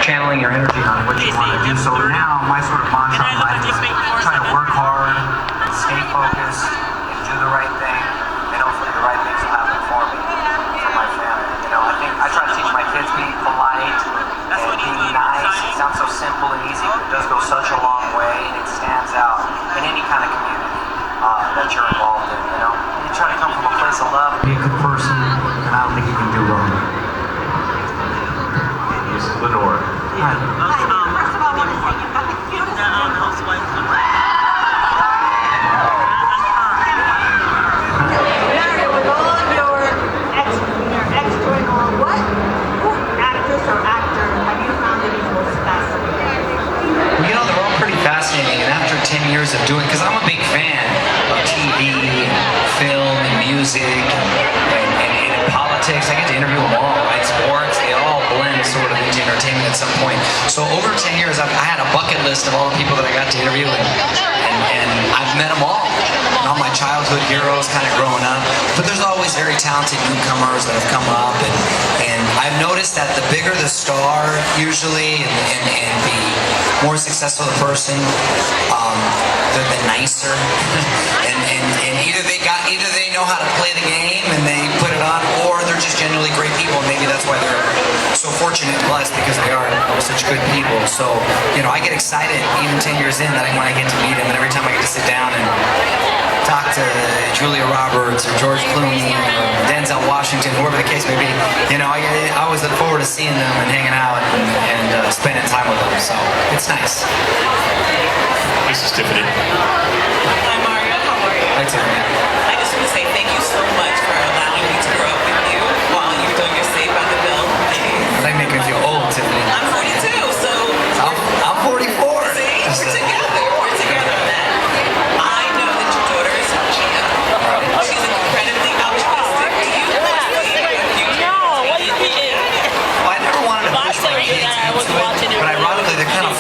channeling your energy on what you want to do. So now my sort of mantra in life is try to work hard, stay focused, and do the right thing, and hopefully the right things will happen for me, for my family. You know, I think I try to teach my kids being polite and being nice. It sounds so simple and easy, but it does go such a long way, and it stands out in any kind of community that you're involved in. You know, you try to come from a place of love, be a good person, and I don't think you can do wrong. Miss Lenore. Hi. First of all, I want to say you've got the cutest housewife. Mario, with all of your extra and all, what actress or actor have you found to be most fascinating? You know, they're all pretty fascinating, and after 10 years of doing, because I'm a big fan of TV, film, and music, and politics. I get to interview them all, right? Sports, they all blend sort of into entertainment at some point. So over 10 years, I had a bucket list of all the people that I got to interview, and I've met them all. All my childhood heroes kind of growing up. But there's always very talented newcomers that have come up, and I've noticed that the bigger the star, usually, and the more successful the person, the nicer. and either they know how to play the game and they put it on, or they're just genuinely great people, and maybe that's why they're so fortunate and blessed, because they are such good people. So, you know, I get excited even 10 years in that when I get to meet them, and every time I get to sit down and talk to Julia Roberts or George Clooney or Denzel Washington, whoever the case may be, you know, I always look forward to seeing them and hanging out and spending time with them. So it's nice. This is Tiffany. Hi Mario, how are you? Hi Tiffany. I just want to say thank you so much for allowing me to grow up with you while you were doing your Saved by the Bell days. They make me feel old, Tiffany. I'm 42, so... I'm 44. See? We're together. We're together on that. I know that your daughter is Gia. She's incredibly altruistic. Do you foresee a future? No, what do you mean? Well, I never wanted to push my kids into it, but ironically they're kind of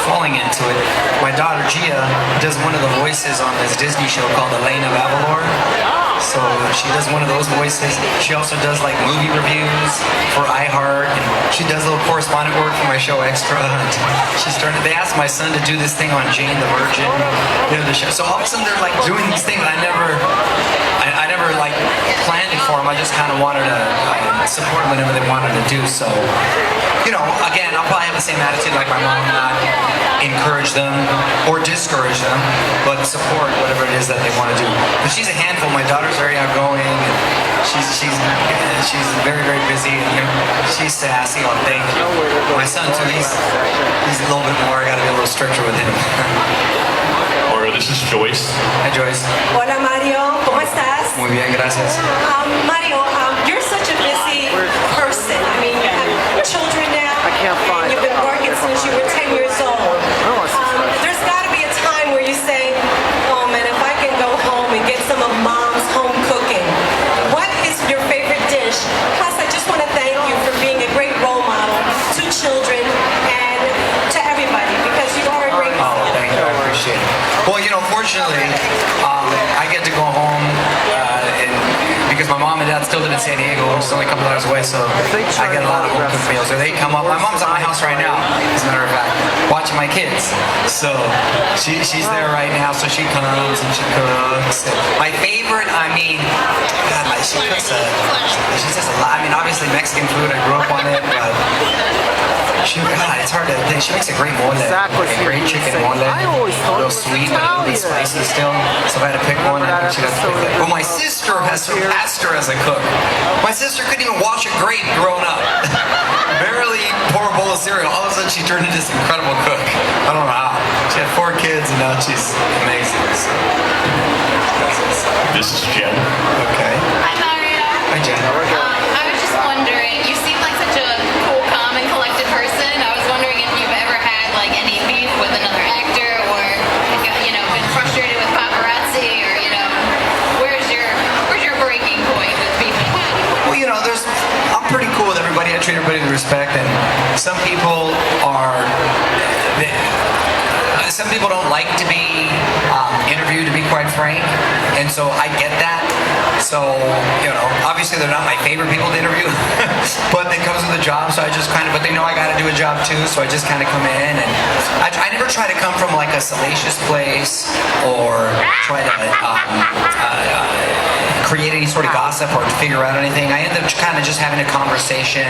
falling into it. My daughter Gia does one of the voices on this Disney show called Elena of Avalor. So she does one of those voices. She also does like movie reviews for iHeart, and she does a little correspondent work for my show Extra. They asked my son to do this thing on Jane the Virgin, you know, the show. So all of a sudden they're like doing these things I never like planned it for them. I just kind of wanted to support them whenever they wanted to do so. You know, again, I'll probably have the same attitude like my mom, not encourage them or discourage them, but support whatever it is that they want to do. But she's a handful. My daughter's very outgoing. She's very, very busy. And, you know, she's sassy. Oh, thank you. My son too. He's a little bit more. I got to be a little stricter with him. Or this is Joyce. Hi, Joyce. Hola Mario, ¿cómo estás? Muy bien, gracias. Mario, you're such a busy person. I mean, you have children now. I can't find and you've been working since you were 10 years old. There's got to be a time where you say, oh man, if I can go home and get some of Mom's home cooking. What is your favorite dish? Plus, I just want to thank you for being a great role model to children and to everybody, because you are a great Oh, father. thank you. I appreciate it. Well, you know, fortunately, I get to go home because my mom and dad still live in San Diego, which is only a couple hours away, so I get a lot of home cooked meals. Or they come up. My mom's at my house right now, as a matter of fact, watching my kids. So she's there right now, so she comes and she cooks. My favorite, I mean, God, like she cooks she does a lot. I mean, obviously Mexican food, I grew up on it, but God, it's hard to think. She makes a great mole, Exactly. a great chicken mole. I always A thought little it was sweet, but a little bit Italian. spicy still. So if I had to pick one, I think she'd have to pick that. Well, my sister has surpassed her as a cook. My sister couldn't even wash a grate growing up. Barely pour a bowl of cereal. All of a sudden, she turned into this incredible cook. I don't know how. She had 4 kids, and now she's amazing. So. This is Jen. Okay. Hi Mario. Hi, Jen. I was just wondering, you seem like such a cool, calm, and collected person. I was wondering if you've ever had like any beef with another actor, or you know, been frustrated with paparazzi, or you know, where's your breaking point with people? Well, you know, I'm pretty cool with everybody. I treat everybody with respect, and some people don't like to be interviewed, to be quite frank, and so I get that. So, obviously they're not my favorite people to interview, but it comes with the job, so I just kind of, but they know I got to do a job too, so I just kind of come in, and I never try to come from like a salacious place or try to create any sort of gossip or to figure out anything. I end up kind of just having a conversation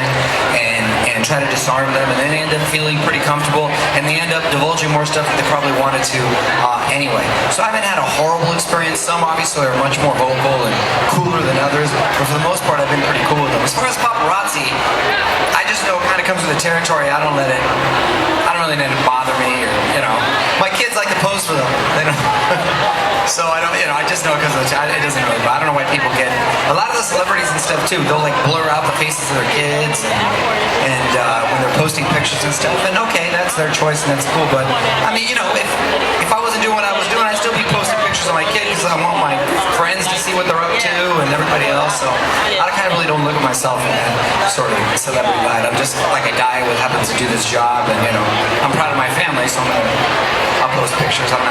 and try to disarm them, and then they end up feeling pretty comfortable, and they end up divulging more stuff that they probably wanted to anyway. So I haven't had a horrible experience. Some obviously are much more vocal and cooler than others, but for the most part I've been pretty cool with them. As far as paparazzi, I just know it kind of comes with the territory. I don't really let it bother me, or my kids like to pose for them. They don't. So I don't, I just know because it doesn't really. I don't know why people get a lot of the celebrities and stuff too. They'll like blur out the faces of their kids, and when they're posting pictures and stuff. And okay, that's their choice and that's cool. But I mean, if I wasn't doing what I was doing, I'd still be posting pictures of my kids. I want my friends to see what they're up to and everybody else. So I kind of really don't look at myself in that sort of celebrity light. I'm just like a guy who happens to do this job, and I'm proud of my family, so I'll post pictures. I'm